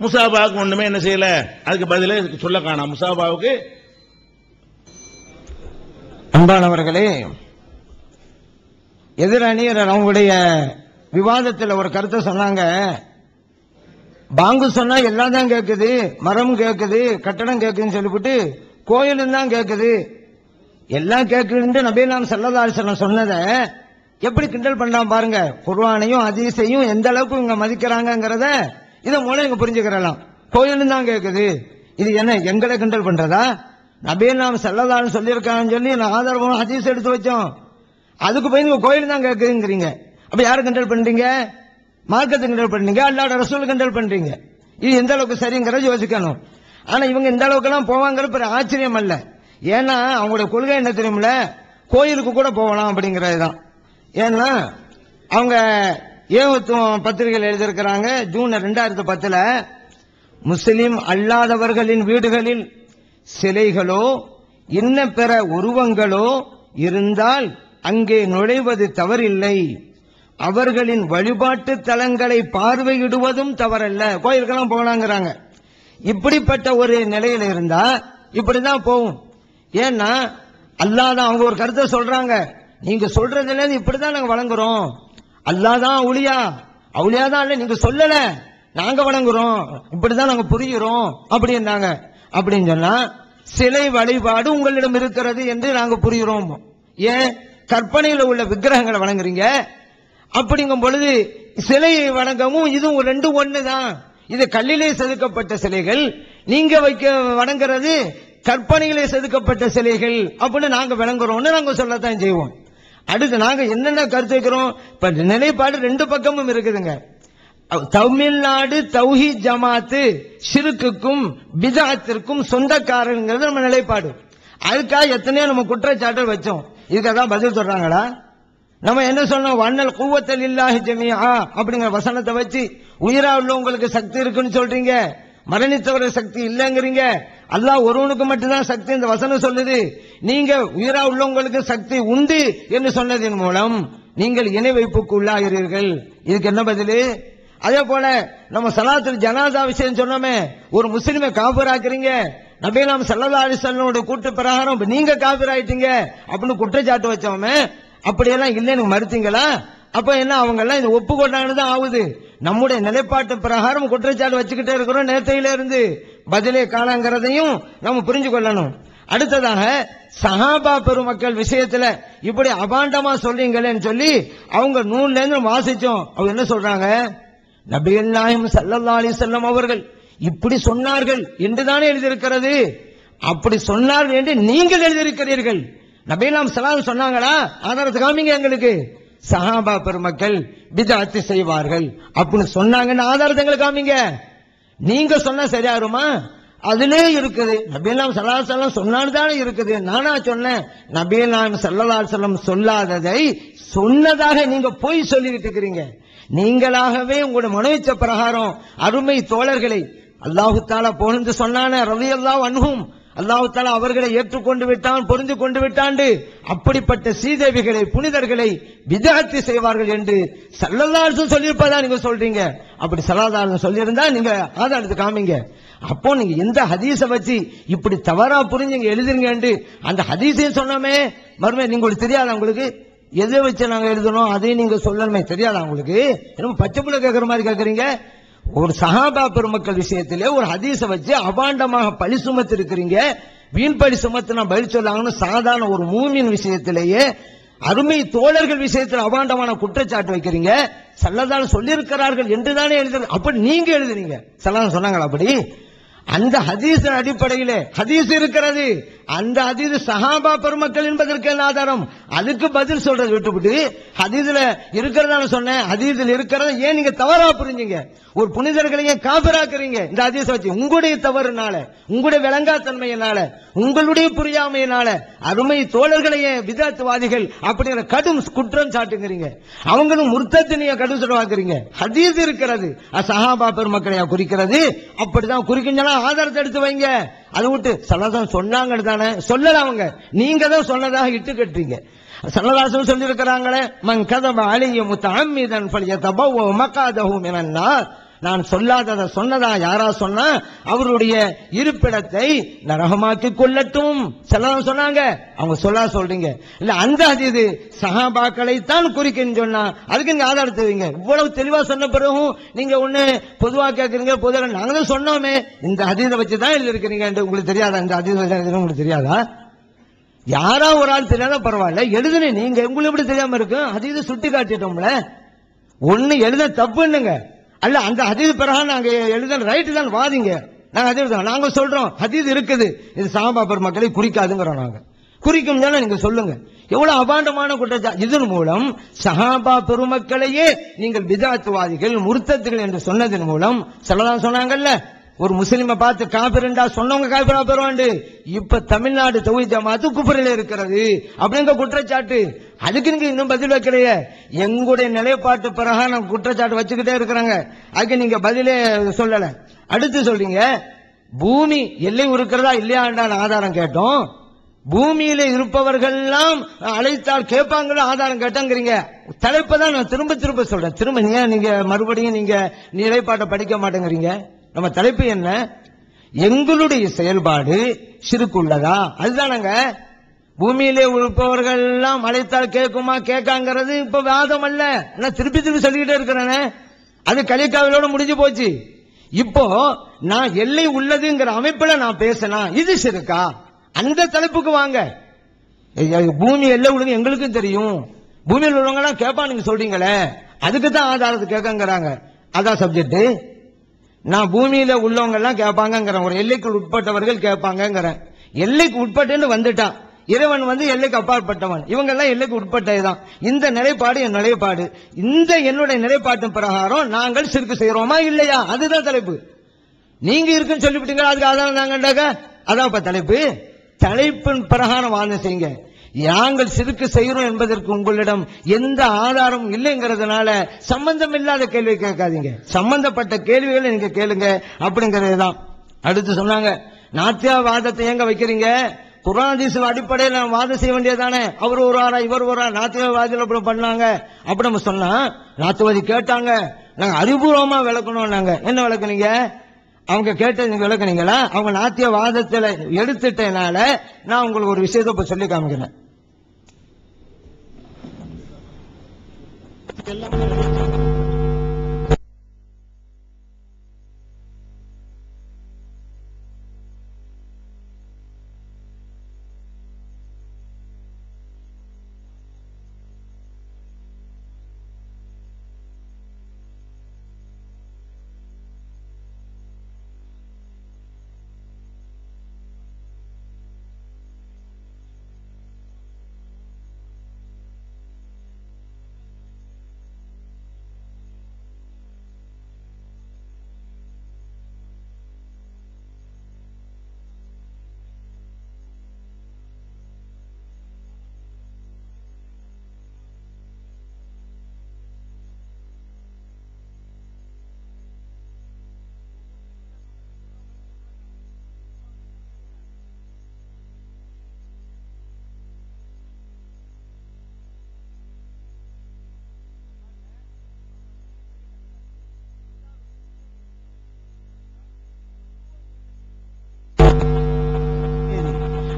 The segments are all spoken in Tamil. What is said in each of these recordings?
முசாபாவுக்கு ஒண்ணுமே என்ன செய்யல, அதுக்கு பதிலே சொல்ல காணாம். முசாபாவுக்கு அன்பானவர்களே, எதிரணியர் அவங்களுடைய விவாதத்தில் ஒரு கருத்தை சொன்னாங்க. பாங்கு சொன்னா எல்லாம் தான் கேட்குது, மரம் கேட்குது, கட்டடம் கேட்குதுன்னு சொல்லிவிட்டு கோயிலும் தான் கேட்குது, எல்லாம் கேட்குதுன்னு நபிகள் ஸல்லல்லாஹு அலைஹி வஸல்லம் சொன்னதை எப்படி கிண்டல் பண்ணலாம் பாருங்க. குர்ஆனையும் ஹதீஸையும் எந்த அளவுக்கு இவங்க மதிக்கிறாங்கிறத இதை மூலம் இங்க புரிஞ்சுக்கிறலாம். கோயிலும் தான் கேட்குது, இது என்ன எங்களை கிண்டல் பண்றதா? நபிகள் ஸல்லல்லாஹு அலைஹி வஸல்லம் சொல்லியிருக்காங்கன்னு சொல்லி நான் ஆதாரமாக ஹதீஸ் எடுத்து வச்சோம், அதுக்கு போய் நீங்க கோயில் தான் கேட்குதுங்கிறீங்க. அப்ப யாரு கிண்டல் பண்றீங்க? மார்க்கத்தை கிண்டல் பண்றீங்க, அல்லாஹ்வோட ரசூல் கிண்டல் பண்றீங்க. இது எந்த அளவுக்கு சரிங்கிறத யோசிக்கணும். ஆனா இவங்க இந்த அளவுக்கு எல்லாம் போவாங்கிறது பெரிய ஆச்சரியம் அல்ல. ஏன்னா அவங்களுடைய கொள்கை என்ன தெரியுமில்ல, கோயிலுக்கு கூட போகலாம் அப்படிங்கிறது தான். ஏன்னா அவங்க ஏகத்துவம் பத்திரிகைகள் எழுதியிருக்கிறாங்க. ஜூன் 2010 முஸ்லிம் அல்லாதவர்களின் வீடுகளில் சிலைகளோ இன்ன பிற உருவங்களோ இருந்தால் அங்கே நுழைவது தவறில்லை, அவர்களின் வழிபாட்டு தலங்களை பார்வையிடுவதும் தவறல்ல. கோயிலுக்கெல்லாம் போகலாங்கிறாங்க. இப்படிப்பட்ட ஒரு நிலையில இருந்தா இப்படிதான் போகும். ஏன்னா அல்லாஹ் தான் அவங்க ஒரு கருத்தை சொல்றாங்க, நீங்க சொல்றதுல இப்படிதான் நாங்க வழங்குறோம், அல்லாஹ் தான் அவுலியா, அவுலியா தான் இல்ல நீங்க சொல்லல, நாங்க வழங்குறோம், இப்படிதான் நாங்க புரிகிறோம் அப்படின்னாங்க. அப்படின்னு சொன்னா சிலை வழிபாடு உங்களிடம் இருக்கிறது என்று நாங்க புரிகிறோம். ஏன் கற்பனையில் உள்ள விக்கிரகங்களை வணங்குறீங்க? அப்படிங்கும் பொழுது சிலையை வணங்கவும் இதுவும் ரெண்டும் ஒண்ணுதான். இது கல்லிலே செதுக்கப்பட்ட சிலைகள், நீங்க வணங்குறது கற்பனையிலே செதுக்கப்பட்ட சிலைகள் அப்படின்னு நாங்க விளங்குறோம்னு நாங்க சொல்லத்தான் செய்வோம். அடுத்து நாங்க என்னென்ன கருத்து வைக்கிறோம்? இப்ப நிலைப்பாடு ரெண்டு பக்கமும் இருக்குதுங்க. தமிழ்நாடு தௌஹீத் ஜமாத்து ஷிர்க்குக்கும் பிதஅத்திற்கும் சொந்தக்காரங்கிறது நம்ம நிலைப்பாடு. அதுக்காக எத்தனையோ நம்ம குற்றச்சாட்டு வச்சோம். இதுக்காக பதில் சொல்றாங்களா? நம்ம என்ன சொன்னோம்? வன்னல் குவத்த லில்லாஹி ஜமீஆ அப்படிங்கிற வசனத்தை வச்சு உயிரா உள்ளவங்களுக்கு சக்தி இருக்குன்னு சொல்றீங்க, மரணித்தவர்கள் சக்தி இல்லைங்கிறீங்க. அல்லாஹ் ஒருவனுக்கு மட்டும்தான் சக்தி இந்த வசனம் சொல்லுது. நீங்க உயிரா உள்ளவங்களுக்கு சக்தி உண்டு என்று சொன்னதன் மூலம் நீங்கள் இணை வைப்புக்கு உள்ளாகிறீர்கள். இதுக்கு என்ன பதில்? அதே போல நம்ம ஸலாத்துல் ஜனாஸா விஷயம் சொன்னோமே, ஒரு முஸ்லிமை காஃபிர் ஆக்குறீங்க, நபிகள் ஸல்லல்லாஹு அலைஹி வஸல்லம் கூட்டு பிரகாரம் நீங்க காஃபிர் ஆயிட்டீங்க அப்படின்னு குற்றச்சாட்டு வச்சோமே, அப்படியெல்லாம் இல்லைன்னு மறுத்தீங்களா? அப்ப என்ன அவங்க எல்லாம் இது ஒப்புக்கொண்டாங்கன்னு தான் ஆகுது. நம்முடைய நிலைப்பாட்டு பிரகாரம் குற்றச்சாட்டு வச்சுக்கிட்டே இருக்கிறோம் நேத்தையில இருந்து, பதிலே காணாங்கிறதையும் நம்ம புரிஞ்சு கொள்ளணும். அடுத்ததாக சஹாபா பெருமக்கள் விஷயத்துல இப்படி அபாண்டமா சொல்றீங்களேன்னு சொல்லி அவங்க நூல்ல இருந்து வாசிச்சோம். அவங்க என்ன சொல்றாங்க? நபிகள் நாயகம் ஸல்லல்லாஹு அலைஹி வஸல்லம் அவர்கள் இப்படி சொன்னார்கள் என்றுதானே எழுதியிருக்கிறது, அப்படி சொன்னார்கள் என்று நீங்கள் எழுதியிருக்கிறீர்கள். நபிகள் நாயகம் ஸல்லல்லாஹு அலைஹி வஸல்லம் சொன்னாங்களா? ஆதாரத்தை காமிங்க எங்களுக்கு. சஹாபா பெருமக்கள் பிதஅத் செய்வார்கள் அப்படின்னு சொன்னாங்கன்னு ஆதாரத்தை காமிங்க. நீங்க சொன்னா சரியாருமா? அதிலே இருக்குது. நபிகள் நாயகம் ஸல்லல்லாஹு அலைஹி வஸல்லம் சொன்னான்னு தானே இருக்குது. நானா சொன்னேன்? நபிகள் நாயகம் ஸல்லல்லாஹு அலைஹி வஸல்லம் சொல்லாததை சொன்னதாக நீங்க போய் சொல்லிட்டு இருக்கிறீங்க. நீங்களாகவே உங்களுடைய மனோச்ச பிரகாரம் அருமை தோழர்களை அல்லாஹு தஆலா புகழ்ந்து சொன்னானே, ரலியல்லாஹு அன்ஹும், அல்லாஹு தஆலா அவர்களை ஏற்றுக்கொண்டு விட்டான், புரிந்து கொண்டு விட்டாண்டு, அப்படிப்பட்ட சீதேவிகளை புனிதர்களை பிதஅத் செய்வார்கள் என்று ஸல்லல்லாஹு அலைஹி வஸல்லம் சொல்லியிருப்பதா நீங்க சொல்றீங்க. அப்படி ஸல்லல்லாஹு அலைஹி வஸல்லம் சொல்லியிருந்தா நீங்க ஆதாரத்தை காமிங்க. அப்போ நீங்க எந்த ஹதீஸை வச்சு இப்படி தவறா புரிஞ்சுங்க எழுதுறீங்க என்று அந்த ஹதீஸையும் சொன்னோமே, மறுமை உங்களுக்கு தெரியாதா? உங்களுக்கு எதை வச்சு நாங்க எழுதணும் அதையும் நீங்க சொல்லணுமே, தெரியாதா உங்களுக்கு? என்ன பச்சை புள்ள கேட்கிற மாதிரி கேட்கறீங்க? ஒரு சஹாபா பெருமக்கள் விஷயத்திலே ஒரு ஹதீஸை வச்சு அபாண்டமாக பழி சுமத்தி இருக்கிறீங்க. வீண் பழி சுமத்து நான் பதில் சொல்லாங்கன்னு சாதாரண ஒரு மூமின் விஷயத்திலேயே அருமை தோழர்கள் விஷயத்தில் அபாண்டமான குற்றச்சாட்டு வைக்கிறீங்க. ஸல்லல்லாஹு சொல்லி இருக்கிறார்கள் என்றுதானே எழுதுற, அப்படி நீங்க எழுதுறீங்க. ஸல்லல்லாஹு சொன்னாங்களா? அப்படி அந்த ஹதீஸ் அடிப்படையிலே ஹதீஸ் இருக்கிறது, அந்த ஹதீஸ் சஹாபா பெருமக்கள் என்பதற்கு என்ன ஆதாரம்? அதுக்கு பதில் சொல்றது விட்டுவிட்டு ஹதீஸ்ல இருக்கிறதான சொன்னேன், ஹதீஸ்ல இருக்கிறத ஏன் நீங்க தவறா புரிஞ்சீங்க? ஒரு புனிதர்களையே காபிராக்குறீங்க இந்த ஹதீஸ வச்சு. உங்களுடைய தவறுனால, உங்களுடைய விளங்காத்தன்மையினால, உங்களுடைய புரியாமையினால அருமை தோழர்களையே பிதஅத்வாதிகள் அப்படிங்கிற கடும் குற்றம் சாட்டுங்கிறீங்க. அவங்களும் முர்த்தத்தினைய கடும் சொல்லுவாக்குறீங்க. ஹதீஸ் இருக்கிறது, சஹாபா பெருமக்களையா குறிக்கிறது, அப்படிதான் குறிக்கின்றன. ஆதாரத்தை எடுத்து வைங்க. அதை விட்டு ஸல்லல்லாஹு சொன்னாங்கன்னு தானே சொல்லல, அவங்க நீங்க தான் சொன்னதாக இட்டு கட்டுறீங்க. ஸல்லல்லாஹு சொல்லி இருக்கிறாங்களே, மன் கதப அலைய முத்தஅம்மிதன் ஃபல்யதபவ மகாதஹு மினன் நார், நான் சொல்லாததை சொன்னதா யாரா சொன்னா அவருடைய இருப்பிடத்தை நரகமாக்கி கொள்ளட்டும் செல்லலாம் சொன்னாங்க. அவங்க சொல்றீங்க இல்ல அந்த ஹதீஸ் சஹாபாக்களை தான் குறிக்குன்னு சொன்னா அதுக்கு நீங்க ஆதாரத்தை வைங்க. இவ்வளவு தெளிவா சொன்ன பிறகும் நீங்க ஒண்ணு பொதுவா கேட்கறீங்க. பொதுவாக நாங்க தான் சொன்னோமே இந்த ஹதீஸை வச்சுதான் எழுதி இருக்கிறீங்க. உங்களுக்கு தெரியாதா? இந்த ஹதீஸ் உங்களுக்கு தெரியாதா? யாரா ஒரு ஆள் தெரியாத பரவாயில்ல, எழுதுன நீங்க உங்களுக்கு எப்படி தெரியாம இருக்கும்? ஹதீஸை சுட்டி காட்டிட்டோம்ல. ஒண்ணு எழுத தப்புன்னுங்க அல்ல, அந்த ஹதீஸ் பிறகு நாங்க எழுத ரைட்டு தான் வாதிங்க. நாங்க சொல்றோம் ஹதீஸ் இருக்குது, இது சஹாபா பெருமக்களை குறிக்காதுங்கிறோம். நாங்க குறிக்கும் நீங்க சொல்லுங்க. எவ்வளவு அபாண்டமான குற்றச்சாட்டு! இதன் மூலம் சஹாபா பெருமக்களையே நீங்கள் பிதாத்துவாதிகள் முர்த்தத்துகள் என்று சொன்னதன் மூலம் சொல்லலாம் சொன்னாங்கல்ல. ஒரு முஸ்லிமை பார்த்து காபிரண்டா சொன்னவங்க காபிரா பெறுவாண்டு. இப்ப தமிழ்நாடு தௌஹீத் ஜமாஅத் குஃப்ரில் இருக்கிறது அப்படிங்கிற குற்றச்சாட்டு. அதுக்கு நீங்க இன்னும் பதில் வைக்கலையே. எங்களுடைய நிலைப்பாட்டு பிரகாரம் குற்றச்சாட்டு வச்சுக்கிட்டே இருக்கிறாங்க. அதுக்கு நீங்க பதிலே சொல்லல. அடுத்து சொல்றீங்க பூமி எல்லை இருக்கிறதா இல்லையாண்டான ஆதாரம் கேட்டோம். பூமியில இருப்பவர்கள் எல்லாம் அழைத்தால் கேட்பாங்களோ ஆதாரம் கேட்டாங்கிறீங்க. தலைப்பை தான் நான் திரும்ப திரும்ப சொல்றேன். திரும்ப நீங்க மறுபடியும் நீங்க நிலைப்பாட்டை படிக்க மாட்டேங்கிறீங்க. நம்ம தலைப்பு என்ன? எங்களுடைய செயல்பாடு ஷிர்க்குள்ளதா? அதுதானங்க. பூமியிலே இருப்பவர்கள் எல்லாம் அழைத்தால் கேட்குமா கேட்காங்கிறது இப்ப வாதம் அல்ல. நான் திருப்பி திருப்பி சொல்லிக்கிட்டே இருக்கிறேன். அது கலிகாவிலோட முடிஞ்சு போச்சு. இப்போ நான் எல்லை உள்ளதுங்கிற அமைப்புல நான் பேசினா இது ஷிர்கா? அந்த தலைப்புக்கு வாங்க. பூமி எல்லை உள்ளது எங்களுக்கும் தெரியும். பூமியில் உள்ளவங்க எல்லாம் கேட்பா நீங்க சொல்றீங்களே, அதுக்கு தான் ஆதாரத்தை கேட்கங்கிறாங்க. அதான் சப்ஜெக்ட். நான் பூமியில உள்ளவங்க எல்லாம் கேட்பாங்கிறேன், ஒரு எல்லைக்கு உட்பட்டவர்கள் கேட்பாங்கிறேன். எல்லைக்கு உட்பட்டு வந்துட்டான். இறைவன் எல்லைக்கு அப்பாற்பட்டவன். இவங்க எல்லாம் எல்லைக்கு உட்பட்டதுதான். இந்த நிலைப்பாடு என் நிலைப்பாடு. இந்த என்னுடைய நிலைப்பாட்டின் பிரகாரம் நாங்கள் சிறுக்கு செய்யறோமா இல்லையா? அதுதான் தலைப்பு. நீங்க இருக்குன்னு சொல்லிவிட்டீங்க, அதுக்கு ஆதாரம் நாங்கண்டாக்க அதான் தலைப்பு. தலைப்பின் பிரகாரம் வாதம் செய்யுங்க. நாங்கள் சிறுக்கு செய்யறோம் என்பதற்கு உங்களிடம் எந்த ஆதாரமும் இல்லைங்கிறதுனால சம்பந்தம் இல்லாத கேள்வி கேட்காதீங்க. சம்பந்தப்பட்ட கேள்விகளை நீங்க கேளுங்க அப்படிங்கிறது தான். அடுத்து சொன்னாங்க நாத்தியவாதத்தை எங்க வைக்கிறீங்க? குர்ஆன் ஹதீஸ் அடிப்படையில் வாதம் செய்ய வேண்டியதானே. அவர் ஒரு ஆறா இவர் ஒரு நாத்தியவாதிகள் அப்படி பண்ணாங்க அப்படி நம்ம சொன்னா நாத்தியவாதி கேட்டாங்க, நாங்க அறிவுபூர்வமா விளக்கணும். நாங்க என்ன விளக்குனீங்க? அவங்க கேட்டது நீங்க விளக்குனீங்களா? அவங்க நாத்தியவாதத்தில் எடுத்துட்டனால நான் உங்களுக்கு ஒரு விஷயத்தை இப்ப சொல்லி காமிக்கிறேன்.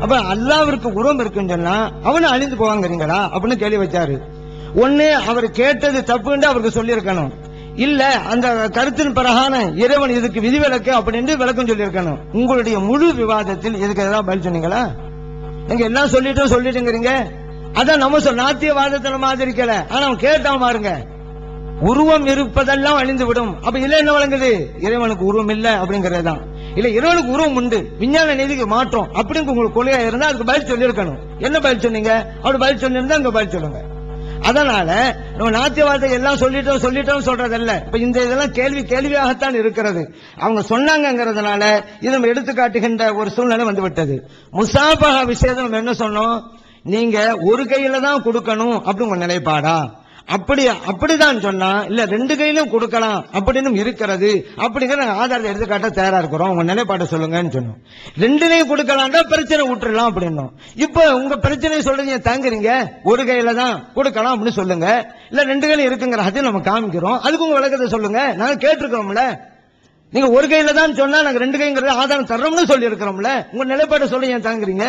அப்ப அல்லாஹ்விற்கு உருவம் இருக்குன்னு சொன்னா அவனை அழிந்து போவாங்கிறீங்களா அப்படின்னு கேள்வி வச்சாரு. ஒண்ணு அவர் கேட்டது தப்புன்னு அவருக்கு சொல்லி இருக்கணும். இல்ல அந்த கருத்தின் பிரகாரம் இறைவன் இதுக்கு விதிவிலக்கு அப்படின்னு விளக்கம் சொல்லி இருக்கணும். உங்களுடைய முழு விவாதத்தில் இதுக்கு ஏதாவது பதில் சொன்னீங்களா? நீங்க எல்லாம் சொல்லிட்டுங்கிறீங்க. அதான் நம்ம நாத்தியவாதத்தை நம்ம ஆதரிக்கல. ஆனா அவன் கேட்டான் பாருங்க, உருவம் இருப்பதெல்லாம் அழிந்து விடும். அப்ப இதுல என்ன வழங்குது? இறைவனுக்கு உருவம் இல்ல அப்படிங்கறதுதான். இல்ல இறைவனுக்கு உருவம் உண்டு, விஞ்ஞான நீதிக்கு மாற்றம் அப்படின்னு உங்களுக்கு கொள்கையா இருந்தா அதுக்கு பதில் சொல்லி இருக்கணும். என்ன பதில் சொன்னீங்க? அப்படி பதில் சொல்லியிருந்தா அங்க பதில் சொல்லுங்க. அதனால நம்ம நாத்தியவாதத்தை எல்லாம் சொல்லிட்டோம் சொல்றதல்ல. இப்ப இந்த இதெல்லாம் கேள்வியாகத்தான் இருக்கிறது. அவங்க சொன்னாங்கிறதுனால இது நம்ம எடுத்து காட்டுகின்ற ஒரு சூழ்நிலை வந்து விட்டது. முசாபஹா விஷயத்தை நம்ம என்ன சொன்னோம்? நீங்க ஒரு கையில தான் கொடுக்கணும் அப்படி உங்க நிலைப்பாடா, அப்படிதான் சொன்னா இல்ல ரெண்டு கையிலும் கொடுக்கலாம் அப்படின்னு இருக்கிறது அப்படிங்கிற நாங்க ஆதாரத்தை எடுத்து காட்ட தயாரா இருக்கிறோம். உங்க நிலைப்பாட்டை சொல்லுங்கன்னு சொன்னோம். ரெண்டுலையும் கொடுக்கலாம்டா பிரச்சனை விட்டுறலாம் அப்படின்னோம். இப்ப உங்க பிரச்சனை சொல்றீங்க தாங்குறீங்க, ஒரு கையில தான் கொடுக்கலாம் அப்படின்னு சொல்லுங்க, இல்ல ரெண்டு கையில இருக்குங்கிற அதை நம்ம காமிக்கிறோம். அதுக்கு உங்க விளக்கத்தை சொல்லுங்க. நாங்க கேட்டிருக்கிறோம்ல, நீங்க ஒரு கையில தான் சொன்னா நாங்க ரெண்டு கைங்கிறது ஆதாரம் தர்றோம்னு சொல்லி இருக்கிறோம்ல. உங்க நிலைப்பாட்டை சொல்லி ஏன் தாங்குறீங்க?